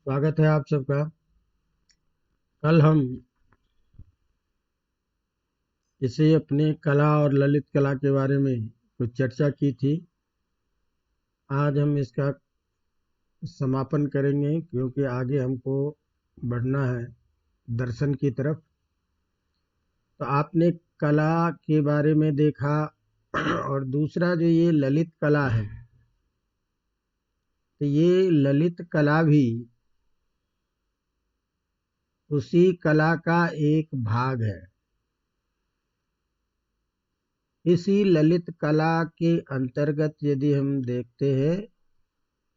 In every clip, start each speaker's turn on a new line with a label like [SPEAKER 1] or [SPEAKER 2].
[SPEAKER 1] स्वागत है आप सबका। कल हम इसे अपने कला और ललित कला के बारे में कुछ चर्चा की थी। आज हम इसका समापन करेंगे क्योंकि आगे हमको बढ़ना है दर्शन की तरफ। तो आपने कला के बारे में देखा और दूसरा जो ये ललित कला है, तो ये ललित कला भी उसी कला का एक भाग है। इसी ललित कला के अंतर्गत यदि हम देखते हैं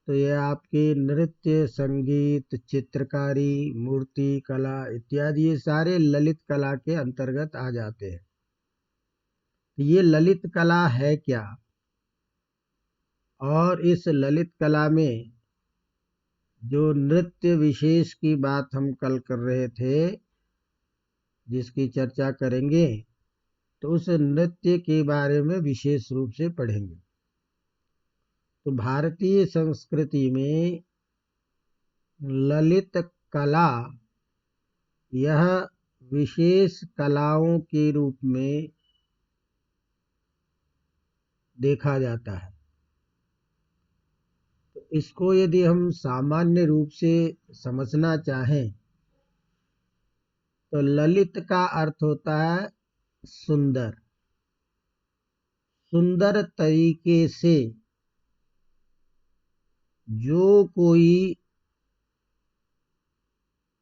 [SPEAKER 1] तो ये आपके नृत्य, संगीत, चित्रकारी, मूर्ति कला इत्यादि ये सारे ललित कला के अंतर्गत आ जाते हैं। ये ललित कला है क्या, और इस ललित कला में जो नृत्य विशेष की बात हम कल कर रहे थे, जिसकी चर्चा करेंगे, तो उस नृत्य के बारे में विशेष रूप से पढ़ेंगे। तो भारतीय संस्कृति में ललित कला यह विशेष कलाओं के रूप में देखा जाता है। तो इसको यदि हम सामान्य रूप से समझना चाहें तो ललित का अर्थ होता है सुंदर। सुंदर तरीके से जो कोई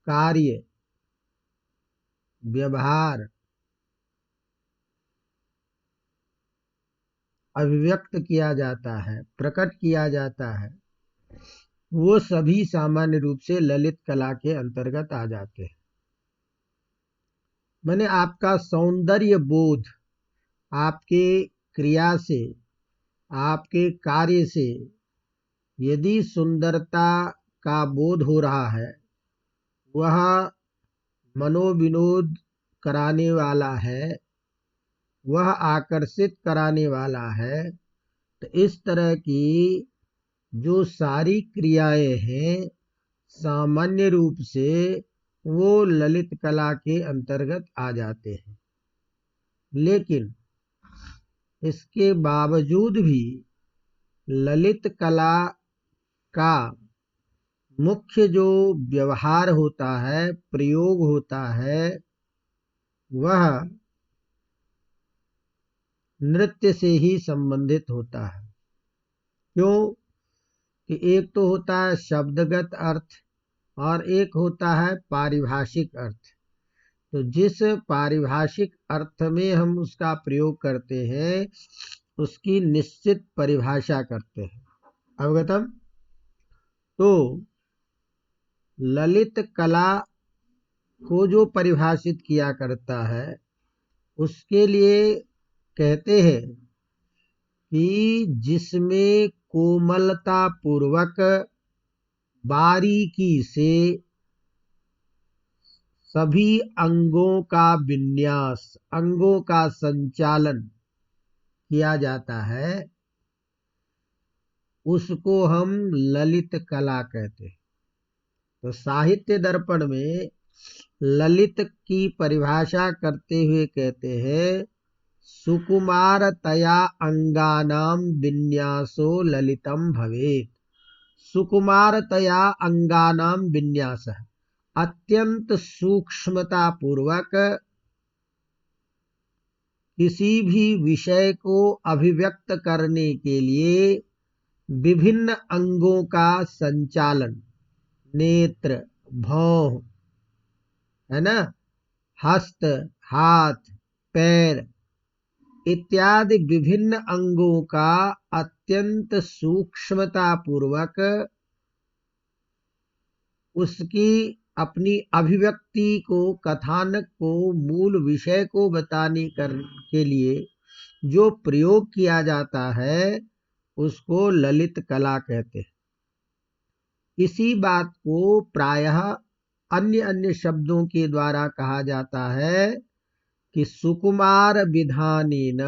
[SPEAKER 1] कार्य, व्यवहार अभिव्यक्त किया जाता है, प्रकट किया जाता है, वो सभी सामान्य रूप से ललित कला के अंतर्गत आ जाते हैं। मैंने आपका सौंदर्य बोध आपके क्रिया से, आपके कार्य से यदि सुंदरता का बोध हो रहा है, वह मनोविनोद कराने वाला है, वह आकर्षित कराने वाला है, तो इस तरह की जो सारी क्रियाएं हैं सामान्य रूप से वो ललित कला के अंतर्गत आ जाते हैं। लेकिन इसके बावजूद भी ललित कला का मुख्य जो व्यवहार होता है, प्रयोग होता है, वह नृत्य से ही संबंधित होता है। क्यों कि एक तो होता है शब्दगत अर्थ और एक होता है पारिभाषिक अर्थ। तो जिस पारिभाषिक अर्थ में हम उसका प्रयोग करते हैं उसकी निश्चित परिभाषा करते हैं। अवगतम? तो ललित कला को जो परिभाषित किया करता है उसके लिए कहते हैं कि जिसमें कोमलता पूर्वक बारीकी से सभी अंगों का विन्यास, अंगों का संचालन किया जाता है, उसको हम ललित कला कहते हैं। तो साहित्य दर्पण में ललित की परिभाषा करते हुए कहते हैं सुकुमारतया अंगानाम विन्यासो ललितम भवेत्। सुकुमारतया अंगानाम विन्यासः, अत्यंत सूक्ष्मता पूर्वक किसी भी विषय को अभिव्यक्त करने के लिए विभिन्न अंगों का संचालन, नेत्र, भौं, है ना, हस्त, हाथ, पैर इत्यादि विभिन्न अंगों का अत्यंत सूक्ष्मता पूर्वक उसकी अपनी अभिव्यक्ति को, कथानक को, मूल विषय को बताने के लिए जो प्रयोग किया जाता है उसको ललित कला कहते हैं। इसी बात को प्रायः अन्य अन्य शब्दों के द्वारा कहा जाता है कि सुकुमार विधानेन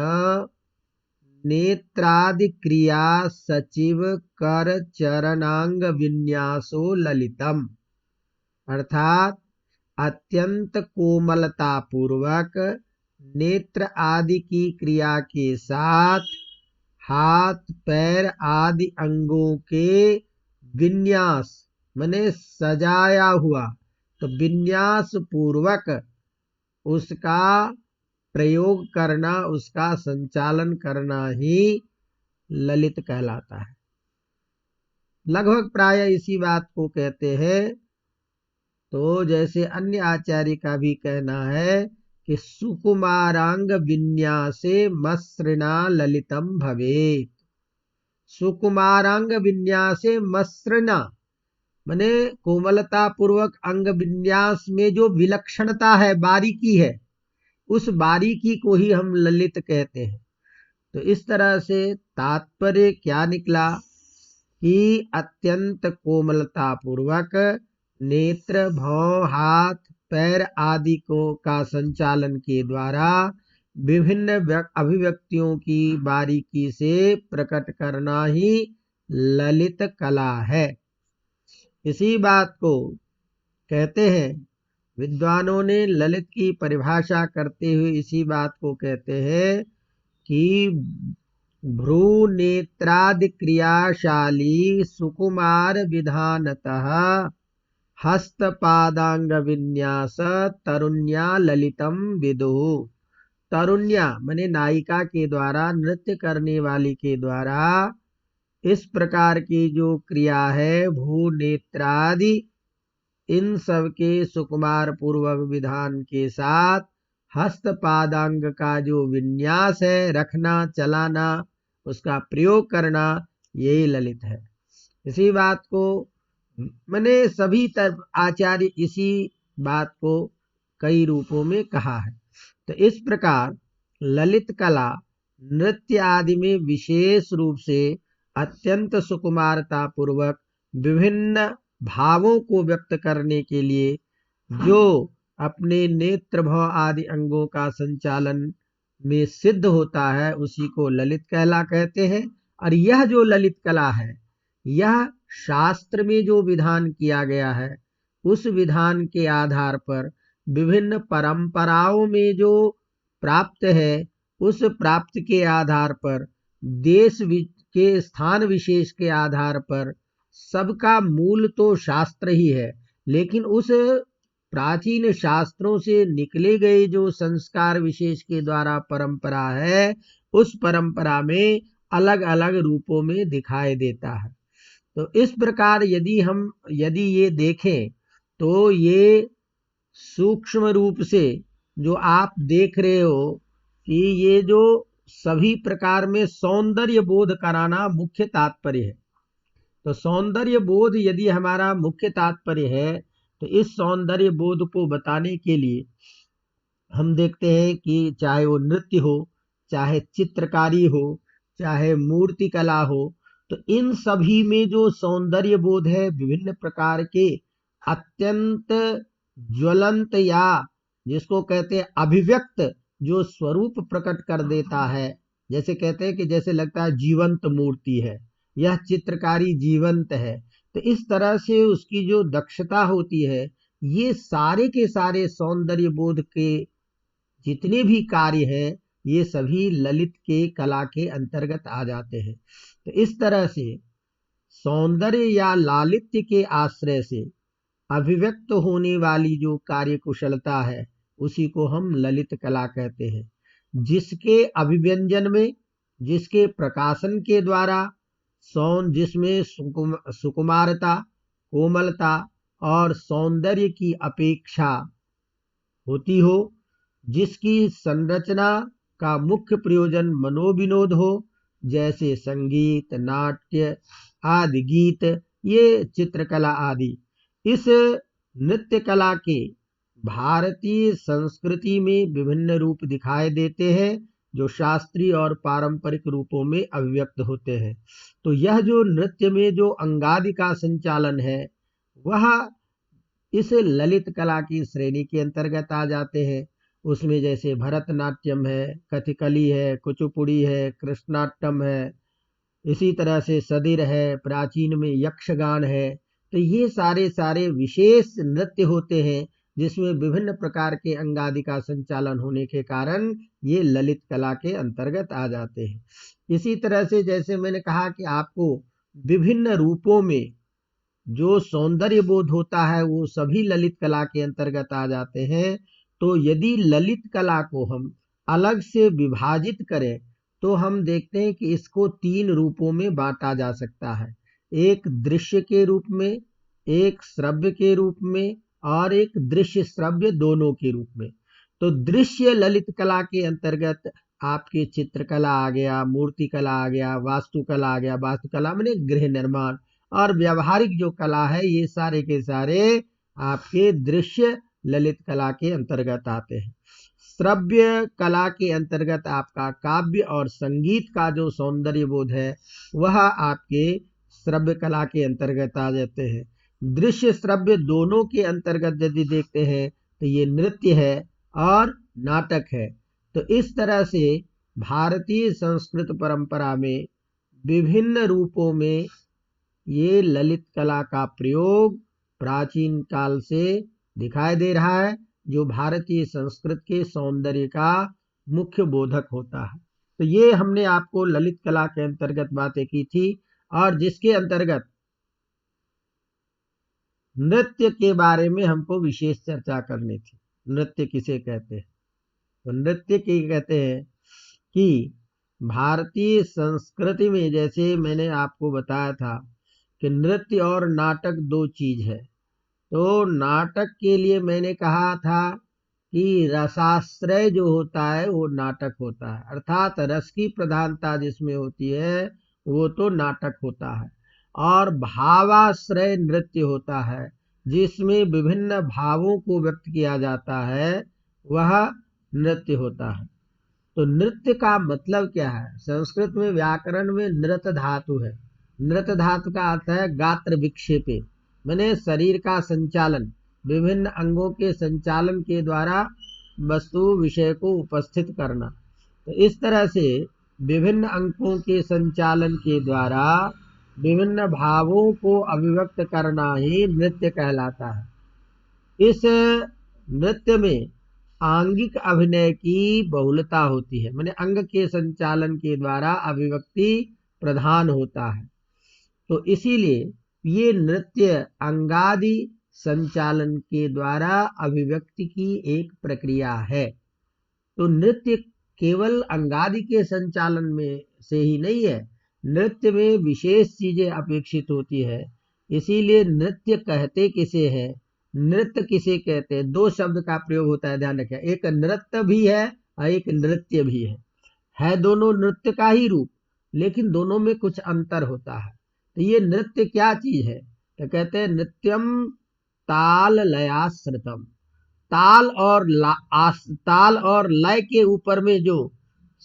[SPEAKER 1] नेत्रादि क्रिया सचिव कर चरणांग विन्यासो ललितम। अर्थात अत्यंत कोमलता पूर्वक नेत्र आदि की क्रिया के साथ हाथ पैर आदि अंगों के विन्यास माने सजाया हुआ, तो विन्यास पूर्वक उसका प्रयोग करना, उसका संचालन करना ही ललित कहलाता है। लगभग प्राय इसी बात को कहते हैं। तो जैसे अन्य आचार्य का भी कहना है कि सुकुमारांग विन्यासे मसृणा ललितम भवेत। सुकुमारांग विन्यासे मसृणा माने कोमलता पूर्वक अंग विन्यास में जो विलक्षणता है, बारीकी है, उस बारीकी को ही हम ललित कहते हैं। तो इस तरह से तात्पर्य क्या निकला कि अत्यंत कोमलता पूर्वक नेत्र, भौं, हाथ पैर आदि को का संचालन के द्वारा विभिन्न अभिव्यक्तियों की बारीकी से प्रकट करना ही ललित कला है। इसी बात को कहते हैं, विद्वानों ने ललित की परिभाषा करते हुए इसी बात को कहते हैं कि भ्रू नेत्रादि क्रियाशाली सुकुमार विधानतः हस्तपादांग विन्यास तरुण्या ललितम विदुः। तरुण्या माने नायिका के द्वारा, नृत्य करने वाली के द्वारा इस प्रकार की जो क्रिया है, भू नेत्रादि इन सब के सुकुमार पूर्वक विधान के साथ हस्तपादांग का जो विन्यास है, रखना चलाना, उसका प्रयोग करना, यही ललित है। इसी बात को मैंने सभी आचार्य इसी बात को कई रूपों में कहा है। तो इस प्रकार ललित कला नृत्य आदि में विशेष रूप से अत्यंत सुकुमारता पूर्वक विभिन्न भावों को व्यक्त करने के लिए जो अपने नेत्र भव आदि अंगों का संचालन में सिद्ध होता है, उसी को ललित कला कहते हैं। और यह जो ललित कला है, यह शास्त्र में जो विधान किया गया है, उस विधान के आधार पर विभिन्न परंपराओं में जो प्राप्त है, उस प्राप्त के आधार पर देश के स्थान विशेष के आधार पर सबका मूल तो शास्त्र ही है, लेकिन उस प्राचीन शास्त्रों से निकले गए जो संस्कार विशेष के द्वारा परंपरा है, उस परंपरा में अलग अलग रूपों में दिखाई देता है। तो इस प्रकार यदि ये देखें तो ये सूक्ष्म रूप से जो आप देख रहे हो कि ये जो सभी प्रकार में सौंदर्य बोध कराना मुख्य तात्पर्य है। तो सौंदर्य बोध यदि हमारा मुख्य तात्पर्य है, तो इस सौंदर्य बोध को बताने के लिए हम देखते हैं कि चाहे वो नृत्य हो, चाहे चित्रकारी हो, चाहे मूर्ति कला हो, तो इन सभी में जो सौंदर्य बोध है, विभिन्न प्रकार के अत्यंत ज्वलंत या जिसको कहते हैं अभिव्यक्त जो स्वरूप प्रकट कर देता है, जैसे कहते हैं कि जैसे लगता है जीवंत मूर्ति है, यह चित्रकारी जीवंत है। तो इस तरह से उसकी जो दक्षता होती है, ये सारे के सारे सौंदर्य बोध के जितने भी कार्य हैं, ये सभी ललित के कला के अंतर्गत आ जाते हैं। तो इस तरह से सौंदर्य या लालित्य के आश्रय से अभिव्यक्त होने वाली जो कार्य कुशलता है, उसी को हम ललित कला कहते हैं। जिसके अभिव्यंजन में, जिसके प्रकाशन के द्वारा जिसमें सुकुमारता, कोमलता और सौंदर्य की अपेक्षा होती हो, जिसकी संरचना का मुख्य प्रयोजन मनोविनोद हो, जैसे संगीत, नाट्य आदि, गीत, ये चित्रकला आदि। इस नृत्य कला के भारतीय संस्कृति में विभिन्न रूप दिखाई देते हैं, जो शास्त्रीय और पारंपरिक रूपों में अभिव्यक्त होते हैं। तो यह जो नृत्य में जो अंगादि का संचालन है, वह इस ललित कला की श्रेणी के अंतर्गत आ जाते हैं। उसमें जैसे भरतनाट्यम है, कथकली है, कुचिपुड़ी है, कृष्णाट्टम है, इसी तरह से सदिर है, प्राचीन में यक्षगान है। तो ये सारे सारे विशेष नृत्य होते हैं जिसमें विभिन्न प्रकार के अंगादि का संचालन होने के कारण ये ललित कला के अंतर्गत आ जाते हैं। इसी तरह से जैसे मैंने कहा कि आपको विभिन्न रूपों में जो सौंदर्य बोध होता है वो सभी ललित कला के अंतर्गत आ जाते हैं। तो यदि ललित कला को हम अलग से विभाजित करें तो हम देखते हैं कि इसको 3 रूपों में बांटा जा सकता है। एक दृश्य के रूप में, एक श्रव्य के रूप में और एक दृश्य श्रव्य दोनों के रूप में। तो दृश्य ललित कला के अंतर्गत आपके चित्रकला आ गया, मूर्ति कला आ गया, वास्तुकला आ गया। वास्तुकला माने गृह निर्माण, और व्यवहारिक जो कला है ये सारे के सारे आपके दृश्य ललित कला के अंतर्गत आते हैं। श्रव्य कला के अंतर्गत आपका काव्य और संगीत का जो सौंदर्य बोध है वह आपके श्रव्य कला के अंतर्गत आ जाते हैं। दृश्य श्रव्य दोनों के अंतर्गत यदि देखते हैं तो ये नृत्य है और नाटक है। तो इस तरह से भारतीय संस्कृत परंपरा में विभिन्न रूपों में ये ललित कला का प्रयोग प्राचीन काल से दिखाई दे रहा है, जो भारतीय संस्कृत के सौंदर्य का मुख्य बोधक होता है। तो ये हमने आपको ललित कला के अंतर्गत बातें की थी, और जिसके अंतर्गत नृत्य के बारे में हमको विशेष चर्चा करनी थी। नृत्य किसे कहते हैं? तो नृत्य के कहते हैं कि भारतीय संस्कृति में, जैसे मैंने आपको बताया था कि नृत्य और नाटक 2 चीज है। तो नाटक के लिए मैंने कहा था कि रसाश्रय जो होता है वो नाटक होता है, अर्थात रस की प्रधानता जिसमें होती है वो तो नाटक होता है। और भावाश्रय नृत्य होता है, जिसमें विभिन्न भावों को व्यक्त किया जाता है, वह नृत्य होता है। तो नृत्य का मतलब क्या है? संस्कृत में व्याकरण में नृत धातु है। नृत धातु का अर्थ है गात्र विक्षेपे, माने शरीर का संचालन, विभिन्न अंगों के संचालन के द्वारा वस्तु विषय को उपस्थित करना। तो इस तरह से विभिन्न अंगों के संचालन के द्वारा विभिन्न भावों को अभिव्यक्त करना ही नृत्य कहलाता है। इस नृत्य में आंगिक अभिनय की बहुलता होती है, माने अंग के संचालन के द्वारा अभिव्यक्ति प्रधान होता है। तो इसीलिए ये नृत्य अंगादि संचालन के द्वारा अभिव्यक्ति की एक प्रक्रिया है। तो नृत्य केवल अंगादि के संचालन में से ही नहीं है, नृत्य में विशेष चीजें अपेक्षित होती है। इसीलिए नृत्य कहते किसे हैं, नृत्य किसे कहते हैं, 2 शब्द का प्रयोग होता है, ध्यान रखें। एक नृत्य भी है और एक नृत्य भी है दोनों नृत्य का ही रूप, लेकिन दोनों में कुछ अंतर होता है। तो ये नृत्य क्या चीज है? तो कहते हैं नृत्यम ताल लयाश्रितम। ताल और लय के ऊपर में जो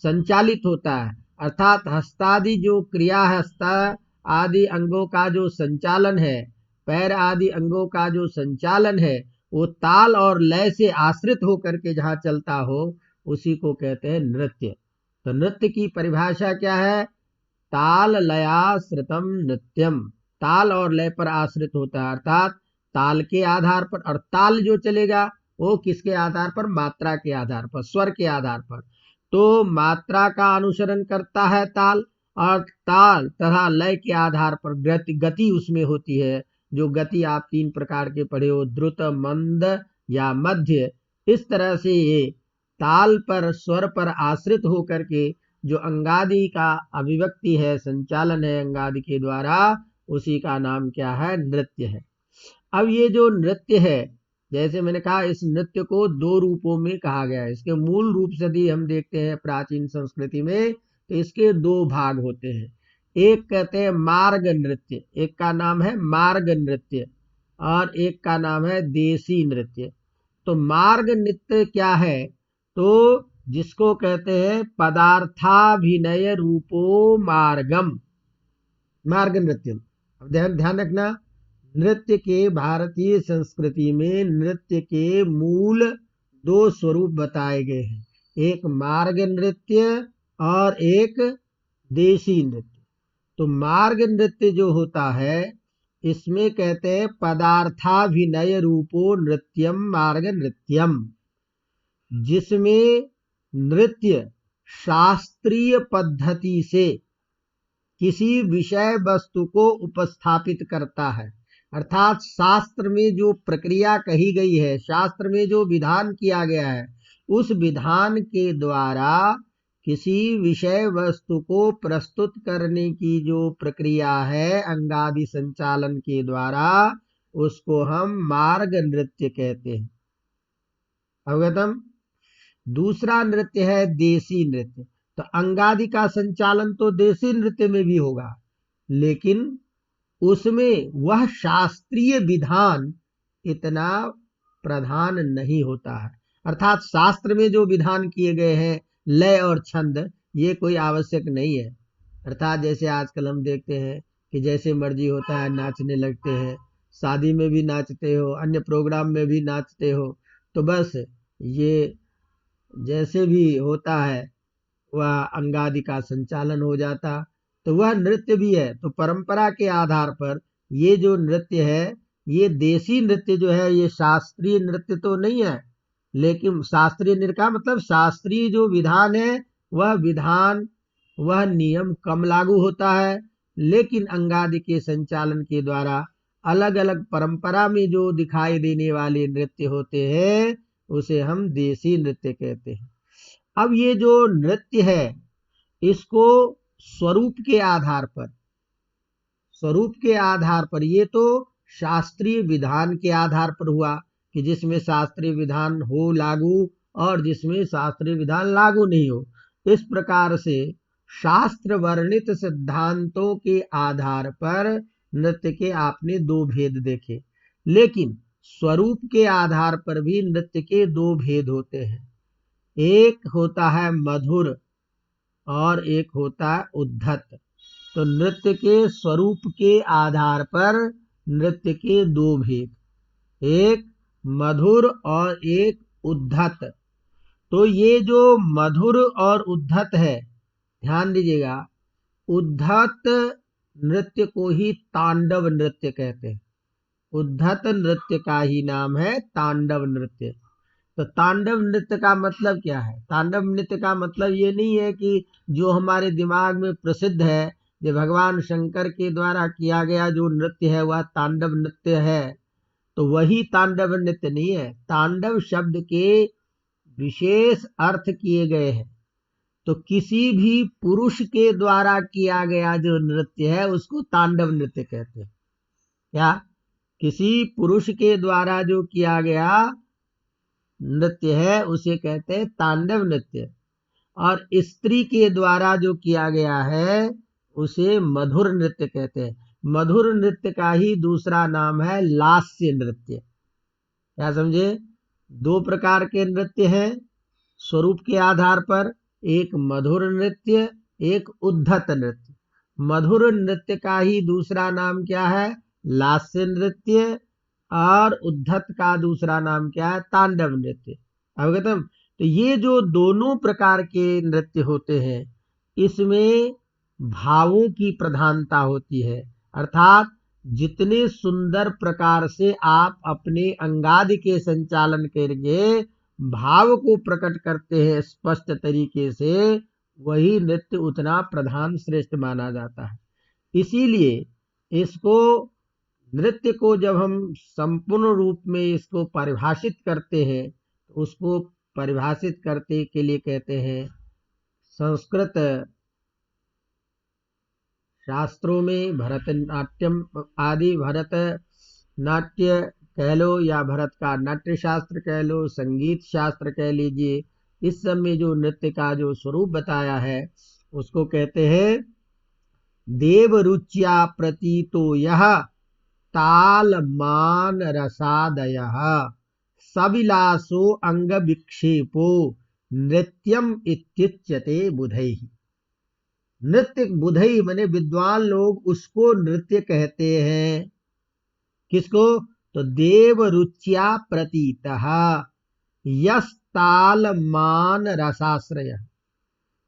[SPEAKER 1] संचालित होता है, अर्थात हस्तादि जो क्रिया है, हस्त आदि अंगों का जो संचालन है, पैर आदि अंगों का जो संचालन है, वो ताल और लय से आश्रित होकर के जहाँ चलता हो उसी को कहते हैं नृत्य। तो नृत्य की परिभाषा क्या है? ताल लयाश्रितम नृत्यम। ताल और लय पर आश्रित होता है, अर्थात ताल के आधार पर। और ताल जो चलेगा वो किसके आधार पर? मात्रा के आधार पर, स्वर के आधार पर। तो मात्रा का अनुसरण करता है ताल, और ताल तथा लय के आधार पर गति उसमें होती है। जो गति आप 3 प्रकार के पढ़े हो, द्रुत, मंद या मध्य। इस तरह से ये ताल पर, स्वर पर आश्रित होकर के जो अंगादि का अभिव्यक्ति है, संचालन है अंगादि के द्वारा, उसी का नाम क्या है? नृत्य है। अब ये जो नृत्य है, जैसे मैंने कहा, इस नृत्य को 2 रूपों में कहा गया है। इसके मूल रूप से यदि हम देखते हैं प्राचीन संस्कृति में, तो इसके 2 भाग होते हैं। एक कहते हैं मार्ग नृत्य, एक का नाम है मार्ग नृत्य, और एक का नाम है देसी नृत्य। तो मार्ग नृत्य क्या है? तो जिसको कहते हैं पदार्थाभिनय रूपो मार्गम, मार्ग नृत्यम। अब ध्यान रखना, नृत्य के भारतीय संस्कृति में नृत्य के मूल 2 स्वरूप बताए गए हैं, एक मार्ग नृत्य और एक देशी नृत्य। तो मार्ग नृत्य जो होता है इसमें कहते हैं पदार्थाभिनय रूपो नृत्यम मार्ग नृत्यम, जिसमें नृत्य शास्त्रीय पद्धति से किसी विषय वस्तु को उपस्थापित करता है। अर्थात शास्त्र में जो प्रक्रिया कही गई है, शास्त्र में जो विधान किया गया है, उस विधान के द्वारा किसी विषय वस्तु को प्रस्तुत करने की जो प्रक्रिया है अंगादि संचालन के द्वारा, उसको हम मार्ग नृत्य कहते हैं। अवगतम। दूसरा नृत्य है देसी नृत्य। तो अंगादि का संचालन तो देसी नृत्य में भी होगा, लेकिन उसमें वह शास्त्रीय विधान इतना प्रधान नहीं होता है। अर्थात शास्त्र में जो विधान किए गए हैं, लय और छंद, ये कोई आवश्यक नहीं है। अर्थात जैसे आजकल हम देखते हैं कि जैसे मर्जी होता है नाचने लगते हैं, शादी में भी नाचते हो, अन्य प्रोग्राम में भी नाचते हो, तो बस ये जैसे भी होता है वह अंगादि का संचालन हो जाता, तो वह नृत्य भी है। तो परंपरा के आधार पर ये जो नृत्य है, ये देसी नृत्य जो है, ये शास्त्रीय नृत्य तो नहीं है, लेकिन शास्त्रीय नृत्य का मतलब शास्त्रीय जो विधान है, वह विधान, वह नियम कम लागू होता है, लेकिन अंगादि के संचालन के द्वारा अलग अलग परंपरा में जो दिखाई देने वाले नृत्य होते हैं, उसे हम देसी नृत्य कहते हैं। अब ये जो नृत्य है, इसको स्वरूप के आधार पर, स्वरूप के आधार पर, ये तो शास्त्रीय विधान के आधार पर हुआ कि जिसमें शास्त्रीय विधान हो लागू और जिसमें शास्त्रीय विधान लागू नहीं हो। इस प्रकार से शास्त्र वर्णित सिद्धांतों के आधार पर नृत्य के आपने दो भेद देखे, लेकिन स्वरूप के आधार पर भी नृत्य के दो भेद होते हैं। एक होता है मधुर और एक होता है उद्धत। तो नृत्य के स्वरूप के आधार पर नृत्य के दो भेद, एक मधुर और एक उद्धत। तो ये जो मधुर और उद्धत है, ध्यान दीजिएगा, उद्धत नृत्य को ही तांडव नृत्य कहते हैं। उद्धत नृत्य का ही नाम है तांडव नृत्य। तो तांडव नृत्य का मतलब क्या है? तांडव नृत्य का मतलब ये नहीं है कि जो हमारे दिमाग में प्रसिद्ध है, जो भगवान शंकर के द्वारा किया गया जो नृत्य है वह तांडव नृत्य है, तो वही तांडव नृत्य नहीं है। तांडव शब्द के विशेष अर्थ किए गए हैं। तो किसी भी पुरुष के द्वारा किया गया जो नृत्य है उसको तांडव नृत्य कहते हैं। क्या? किसी पुरुष के द्वारा जो किया गया नृत्य है उसे कहते हैं तांडव नृत्य, और स्त्री के द्वारा जो किया गया है उसे मधुर नृत्य कहते हैं। मधुर नृत्य का ही दूसरा नाम है लास्य नृत्य। क्या समझे? दो प्रकार के नृत्य हैं स्वरूप के आधार पर, एक मधुर नृत्य, एक उद्धत नृत्य। मधुर नृत्य का ही दूसरा नाम क्या है? लास्य नृत्य। और उद्धत का दूसरा नाम क्या है? तांडव नृत्य। अवगतम। तो ये जो दोनों प्रकार के नृत्य होते हैं, इसमें भावों की प्रधानता होती है। अर्थात जितने सुंदर प्रकार से आप अपने अंगादि के संचालन करके भाव को प्रकट करते हैं स्पष्ट तरीके से, वही नृत्य उतना प्रधान श्रेष्ठ माना जाता है। इसीलिए इसको, नृत्य को जब हम संपूर्ण रूप में इसको परिभाषित करते हैं, तो उसको परिभाषित करते के लिए कहते हैं, संस्कृत शास्त्रों में भरतनाट्यम आदि, भरत नाट्य कह लो या भरत का नाट्य शास्त्र कह लो, संगीत शास्त्र कह लीजिए, इस सब में जो नृत्य का जो स्वरूप बताया है उसको कहते हैं देव रुच्या प्रतीतो यह ताल मान रसादयः सविलासो अंग विक्षेपो नृत्यम इत्युच्यते बुधैः। नृत्य बुधई माने विद्वान लोग उसको नृत्य कहते हैं। किसको? तो देव रुच्या प्रतीतः यस ताल मान रसाश्रय,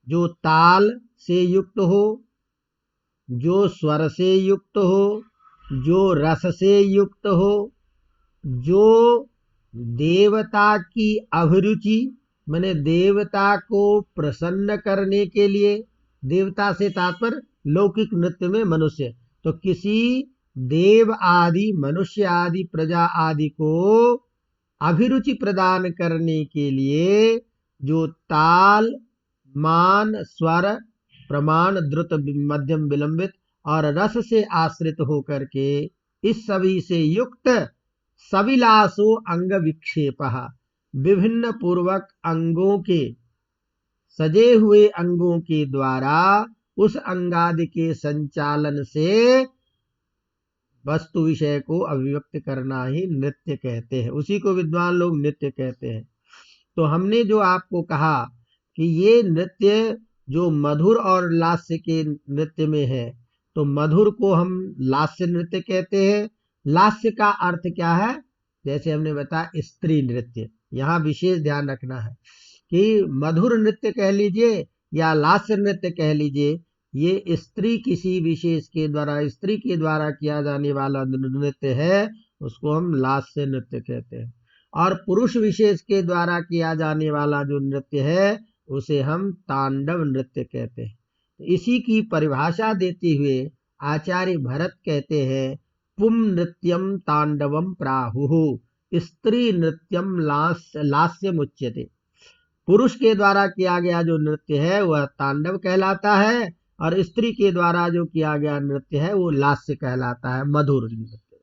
[SPEAKER 1] जो ताल से युक्त हो, जो स्वर से युक्त हो, जो रस से युक्त हो, जो देवता की अभिरुचि, माने देवता को प्रसन्न करने के लिए, देवता से तात्पर्य लौकिक नृत्य में मनुष्य, तो किसी देव आदि, मनुष्य आदि, प्रजा आदि को अभिरुचि प्रदान करने के लिए जो ताल, मान, स्वर, प्रमाण, द्रुत, मध्यम, विलंबित और रस से आश्रित होकर के इस सभी से युक्त सविलासो अंग विक्षेप, विभिन्न पूर्वक अंगों के, सजे हुए अंगों के द्वारा उस अंगादि के संचालन से वस्तु विषय को अभिव्यक्त करना ही नृत्य कहते हैं। उसी को विद्वान लोग नृत्य कहते हैं। तो हमने जो आपको कहा कि ये नृत्य जो मधुर और लास्य के नृत्य में है, तो मधुर को हम लास्य नृत्य कहते हैं। लास्य का अर्थ क्या है? जैसे हमने बताया स्त्री नृत्य, यहाँ विशेष ध्यान रखना है कि मधुर नृत्य कह लीजिए या लास्य नृत्य कह लीजिए, ये स्त्री किसी विशेष के द्वारा, स्त्री के द्वारा किया जाने वाला नृत्य है, उसको हम लास्य नृत्य कहते हैं। और पुरुष विशेष के द्वारा किया जाने वाला जो नृत्य है उसे हम तांडव नृत्य कहते हैं। इसी की परिभाषा देते हुए आचार्य भरत कहते हैं, पुम नृत्यम तांडवम प्राहुः, स्त्री नृत्यम लास्यम उच्यते। पुरुष के द्वारा किया गया जो नृत्य है वह तांडव कहलाता है, और स्त्री के द्वारा जो किया गया नृत्य है वो लास्य कहलाता है, मधुर नृत्य।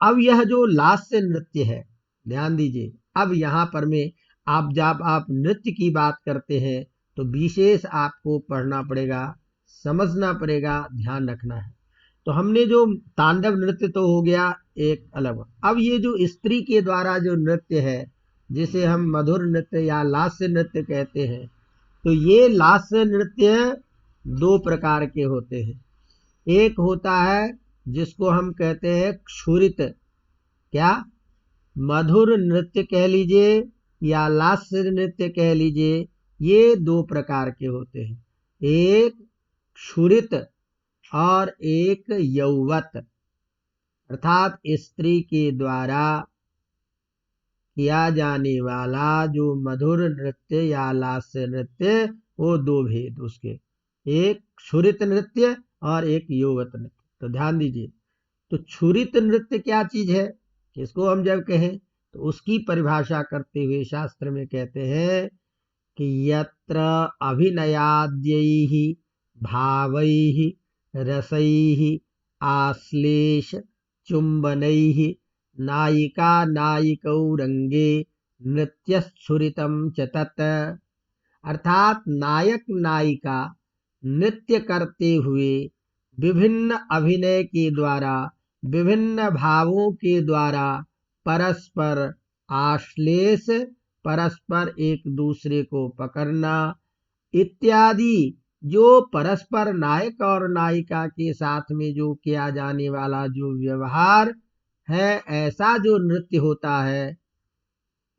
[SPEAKER 1] अब यह जो लास्य नृत्य है, ध्यान दीजिए, अब यहाँ पर में जब आप नृत्य की बात करते हैं तो विशेष आपको पढ़ना पड़ेगा, समझना पड़ेगा, ध्यान रखना है। तो हमने जो तांडव नृत्य तो हो गया एक अलग, अब ये जो स्त्री के द्वारा जो नृत्य है जिसे हम मधुर नृत्य या लास्य नृत्य कहते हैं, तो ये लास्य नृत्य दो प्रकार के होते हैं। एक होता है जिसको हम कहते हैं क्षुरित, क्या मधुर नृत्य कह लीजिए या लास्य नृत्य कह लीजिए, ये दो प्रकार के होते हैं, एक क्षुरित और एक यौवत, अर्थात स्त्री के द्वारा किया जाने वाला जो मधुर नृत्य या लास्य नृत्य, वो दो भेद उसके, एक क्षुरित नृत्य और एक यौवत नृत्य। तो ध्यान दीजिए, तो क्षुरित नृत्य क्या चीज है, इसको हम जब कहें तो उसकी परिभाषा करते हुए शास्त्र में कहते हैं कि यत्र अभिनयाद्यैः भावैः रसैः आश्लेष चुंबनैः नायिका नायिकौ रंगे नृत्यच्छुरितम च तत्, अर्थात नायक नायिका नृत्य करते हुए विभिन्न अभिनय के द्वारा, विभिन्न भावों के द्वारा परस्पर आश्लेष, परस्पर एक दूसरे को पकड़ना इत्यादि, जो परस्पर नायक और नायिका के साथ में जो किया जाने वाला जो व्यवहार है, ऐसा जो नृत्य होता है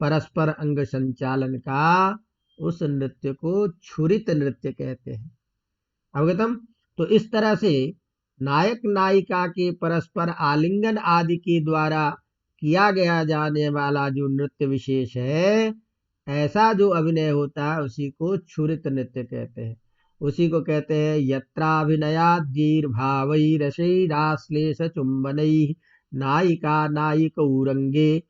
[SPEAKER 1] परस्पर अंग संचालन का, उस नृत्य को क्षुरित नृत्य कहते हैं। अवगतम? तो इस तरह से नायक नायिका के परस्पर आलिंगन आदि के द्वारा किया गया जाने वाला जो नृत्य विशेष है, ऐसा जो अभिनय होता है उसी को क्षुरित नृत्य कहते हैं। उसी को कहते हैं यत्राभिनयाद्यैर्भावैरसैराश्लेष चुंबनैः नायिका नायिकौ रंगे,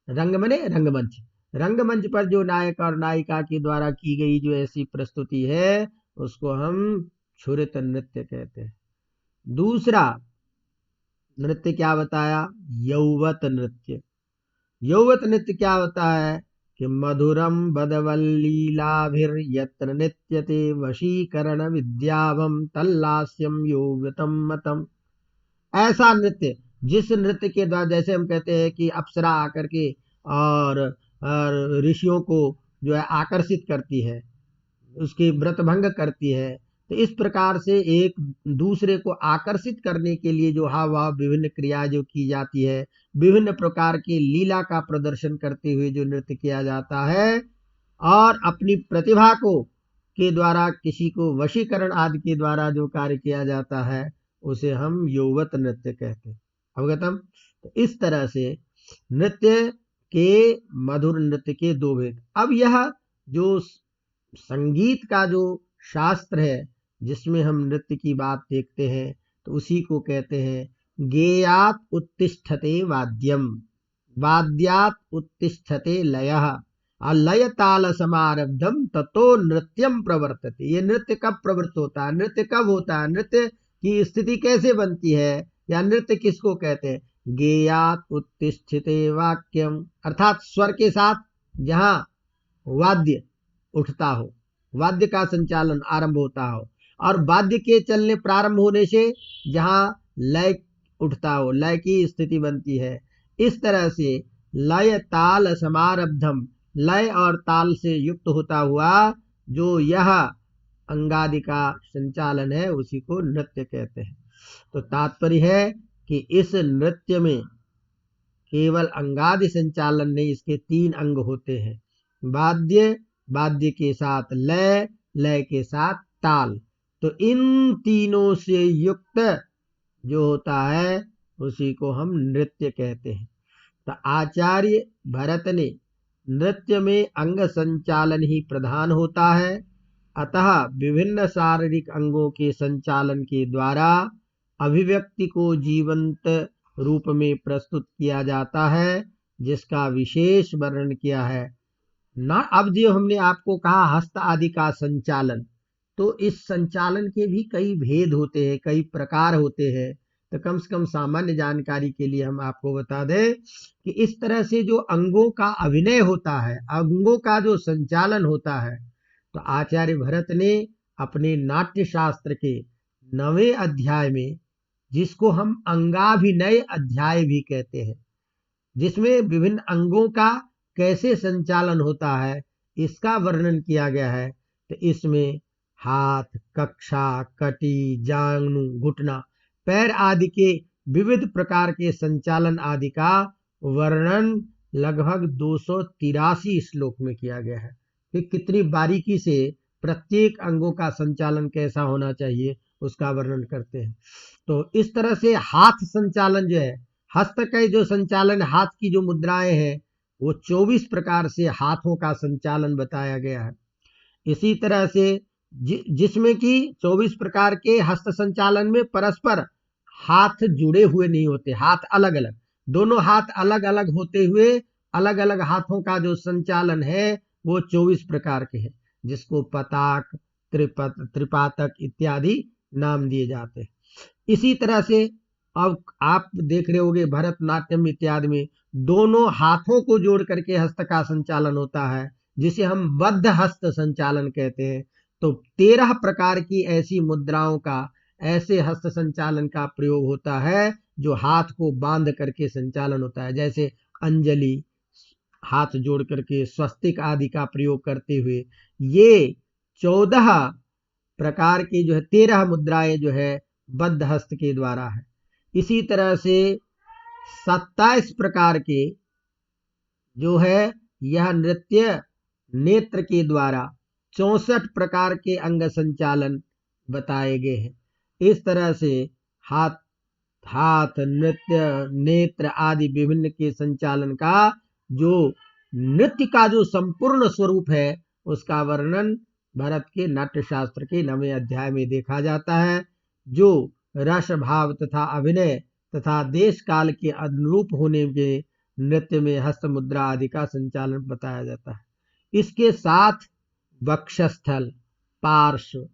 [SPEAKER 1] रंग मने रंगमंच, रंगमंच पर जो नायक और नायिका के द्वारा की गई जो ऐसी प्रस्तुति है उसको हम क्षुरित नृत्य कहते हैं। दूसरा नृत्य क्या बताया? यौवत नृत्य। यौवत नृत्य क्या होता है कि मधुरम बदवल्लीलाभिर्यत्र नृत्यते वशीकरण विद्याभम तल्लास्यम यौवतम मतम, ऐसा नृत्य जिस नृत्य के द्वारा, जैसे हम कहते हैं कि अप्सरा आकर के और ऋषियों को जो है आकर्षित करती है, उसकी व्रत भंग करती है, तो इस प्रकार से एक दूसरे को आकर्षित करने के लिए जो हाव भाव विभिन्न क्रिया जो की जाती है, विभिन्न प्रकार की लीला का प्रदर्शन करते हुए जो नृत्य किया जाता है, और अपनी प्रतिभा को के द्वारा किसी को वशीकरण आदि के द्वारा जो कार्य किया जाता है, उसे हम यौवत नृत्य कहते हैं। अवगतम। तो इस तरह से नृत्य के, मधुर नृत्य के दो भेद। अब यह जो संगीत का जो शास्त्र है जिसमें हम नृत्य की बात देखते हैं, तो उसी को कहते हैं गेयात उत्तिष्ठते वाद्यम, वाद्यात उत्तिष्ठते लयः, लय ताल समारब्धम ततो नृत्यम प्रवर्तते। ये नृत्य कब प्रवृत्त होता है, नृत्य कब होता है, नृत्य की स्थिति कैसे बनती है, या नृत्य किसको कहते हैं? गेयात उत्तिष्ठते वाक्यम, अर्थात स्वर के साथ जहां वाद्य उठता हो, वाद्य का संचालन आरंभ होता हो, और वाद्य के चलने प्रारंभ होने से जहां लय उठता हो, लय की स्थिति बनती है। इस तरह से लय ताल समारब्धम, लय और ताल से युक्त होता हुआ जो यह अंगादि का संचालन है उसी को नृत्य कहते हैं। तो तात्पर्य है कि इस नृत्य में केवल अंगादि संचालन नहीं, इसके 3 अंग होते हैं, वाद्य, वाद्य के साथ लय, लय के साथ ताल। तो इन तीनों से युक्त जो होता है उसी को हम नृत्य कहते हैं। तो आचार्य भरत ने नृत्य में अंग संचालन ही प्रधान होता है, अतः विभिन्न शारीरिक अंगों के संचालन के द्वारा अभिव्यक्ति को जीवंत रूप में प्रस्तुत किया जाता है, जिसका विशेष वर्णन किया है ना। अब जो हमने आपको कहा हस्त आदि का संचालन, तो इस संचालन के भी कई भेद होते हैं, कई प्रकार होते हैं। तो कम से कम सामान्य जानकारी के लिए हम आपको बता दें कि इस तरह से जो अंगों का अभिनय होता है, अंगों का जो संचालन होता है, तो आचार्य भरत ने अपने नाट्य शास्त्र के 9वें अध्याय में, जिसको हम अंगाभिनय अध्याय भी कहते हैं, जिसमें विभिन्न अंगों का कैसे संचालन होता है इसका वर्णन किया गया है। तो इसमें हाथ, कक्षा, कटी, जांघ, घुटना, पैर आदि के विविध प्रकार के संचालन आदि का वर्णन लगभग 283 श्लोक में किया गया है कि कितनी बारीकी से प्रत्येक अंगों का संचालन कैसा होना चाहिए उसका वर्णन करते हैं। तो इस तरह से हाथ संचालन जो है, हस्त का जो संचालन, हाथ की जो मुद्राएं हैं, वो 24 प्रकार से हाथों का संचालन बताया गया है। इसी तरह से जिसमें कि 24 प्रकार के हस्त संचालन में परस्पर हाथ जुड़े हुए नहीं होते, हाथ अलग अलग, दोनों हाथ अलग अलग होते हुए अलग अलग हाथों का जो संचालन है वो 24 प्रकार के हैं, जिसको पताक, त्रिपातक इत्यादि नाम दिए जाते हैं। इसी तरह से अब आप देख रहे होंगे भरतनाट्यम इत्यादि में दोनों हाथों को जोड़ करके हस्त का संचालन होता है, जिसे हम बद्ध हस्त संचालन कहते हैं। तो 13 प्रकार की ऐसी मुद्राओं का, ऐसे हस्त संचालन का प्रयोग होता है जो हाथ को बांध करके संचालन होता है, जैसे अंजलि, हाथ जोड़ करके स्वस्तिक आदि का प्रयोग करते हुए ये 14 प्रकार की जो है 13 मुद्राएं जो है बद्ध हस्त के द्वारा है। इसी तरह से 27 प्रकार के जो है यह नृत्य नेत्र के द्वारा 64 प्रकार के अंग संचालन बताए गए हैं। इस तरह से हाथ, नृत्य, नेत्र आदि विभिन्न के संचालन का जो नृत्य का जो संपूर्ण स्वरूप है उसका वर्णन भरत के नाट्य शास्त्र के 9वें अध्याय में देखा जाता है, जो रस भाव तथा अभिनय तथा देश काल के अनुरूप होने के नृत्य में हस्त मुद्रा आदि का संचालन बताया जाता है। इसके साथ वक्षस्थल, पार्श्व,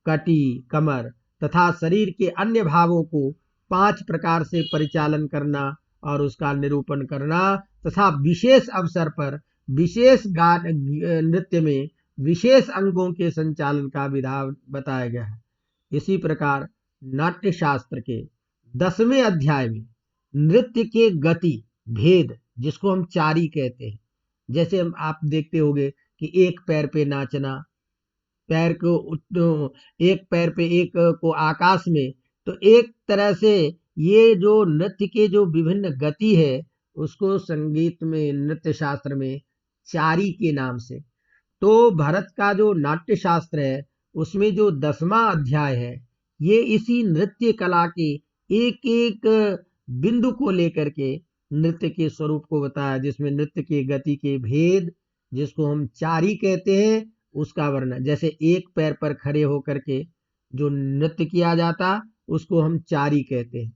[SPEAKER 1] कटी, कमर तथा शरीर के अन्य भावों को 5 प्रकार से परिचालन करना और उसका निरूपण करना तथा विशेष अवसर पर विशेष गान नृत्य में विशेष अंगों के संचालन का विधान बताया गया है। इसी प्रकार नाट्य शास्त्र के 10वें अध्याय में नृत्य के गति भेद, जिसको हम चारी कहते हैं, जैसे हम आप देखते होंगे कि एक पैर पे नाचना, पैर को एक पैर पे एक को आकाश में, तो एक तरह से ये जो नृत्य के जो विभिन्न गति है उसको संगीत में, नृत्य शास्त्र में चारी के नाम से। तो भरत का जो नाट्य शास्त्र है उसमें जो 10वां अध्याय है ये इसी नृत्य कला के एक एक बिंदु को लेकर के नृत्य के स्वरूप को बताया, जिसमें नृत्य के गति के भेद, जिसको हम चारी कहते हैं, उसका वर्णन। जैसे एक पैर पर खड़े होकर के जो नृत्य किया जाता, उसको हम चारी कहते हैं।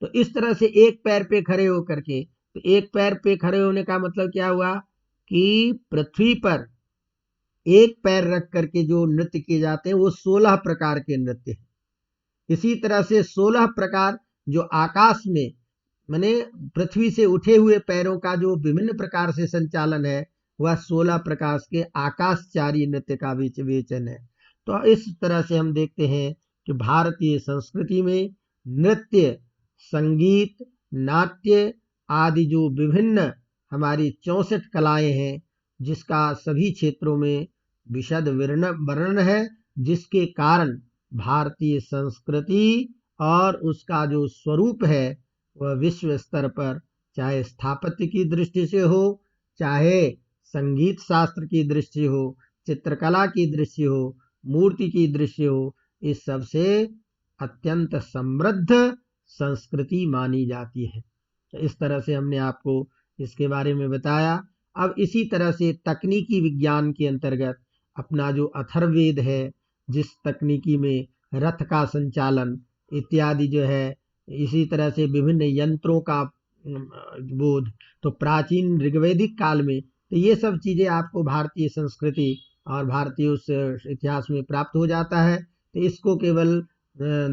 [SPEAKER 1] तो इस तरह से एक पैर पे खड़े होकर के, तो एक पैर पे खड़े होने का मतलब क्या हुआ कि पृथ्वी पर एक पैर रख करके जो नृत्य किए जाते हैं वो 16 प्रकार के नृत्य हैं। इसी तरह से 16 प्रकार जो आकाश में, माने पृथ्वी से उठे हुए पैरों का जो विभिन्न प्रकार से संचालन है, वह 16 प्रकार के आकाशचारी नृत्य का विवेचन है। तो इस तरह से हम देखते हैं कि भारतीय संस्कृति में नृत्य, संगीत, नाट्य आदि जो विभिन्न हमारी 64 कलाएं हैं, जिसका सभी क्षेत्रों में विशद वर्णन है, जिसके कारण भारतीय संस्कृति और उसका जो स्वरूप है वह विश्व स्तर पर, चाहे स्थापत्य की दृष्टि से हो, चाहे संगीत शास्त्र की दृष्टि हो, चित्रकला की दृष्टि हो, मूर्ति की दृष्टि हो, इस सब से अत्यंत समृद्ध संस्कृति मानी जाती है। तो इस तरह से हमने आपको इसके बारे में बताया। अब इसी तरह से तकनीकी विज्ञान के अंतर्गत अपना जो अथर्ववेद है, जिस तकनीकी में रथ का संचालन इत्यादि जो है, इसी तरह से विभिन्न यंत्रों का बोध, तो प्राचीन ऋग्वैदिक काल में, तो ये सब चीजें आपको भारतीय संस्कृति और भारतीय उस इतिहास में प्राप्त हो जाता है। तो इसको केवल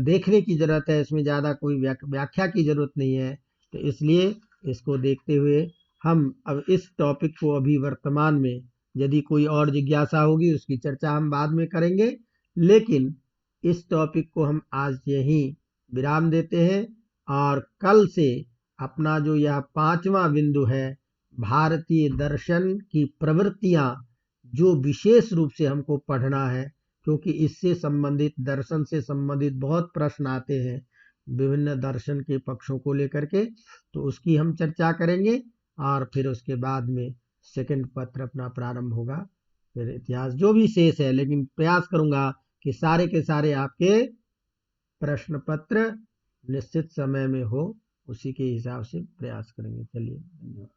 [SPEAKER 1] देखने की जरूरत है, इसमें ज्यादा कोई व्याख्या की जरूरत नहीं है। तो इसलिए इसको देखते हुए हम अब इस टॉपिक को अभी वर्तमान में, यदि कोई और जिज्ञासा होगी उसकी चर्चा हम बाद में करेंगे, लेकिन इस टॉपिक को हम आज यहीं विराम देते हैं। और कल से अपना जो यह 5वां बिंदु है, भारतीय दर्शन की प्रवृत्तियां, जो विशेष रूप से हमको पढ़ना है, क्योंकि इससे संबंधित, दर्शन से संबंधित बहुत प्रश्न आते हैं विभिन्न दर्शन के पक्षों को लेकर के, तो उसकी हम चर्चा करेंगे। और फिर उसके बाद में सेकंड पत्र अपना प्रारंभ होगा, फिर इतिहास जो भी शेष है। लेकिन प्रयास करूंगा कि सारे के सारे आपके प्रश्न पत्र निश्चित समय में हो, उसी के हिसाब से प्रयास करेंगे। चलिए, धन्यवाद।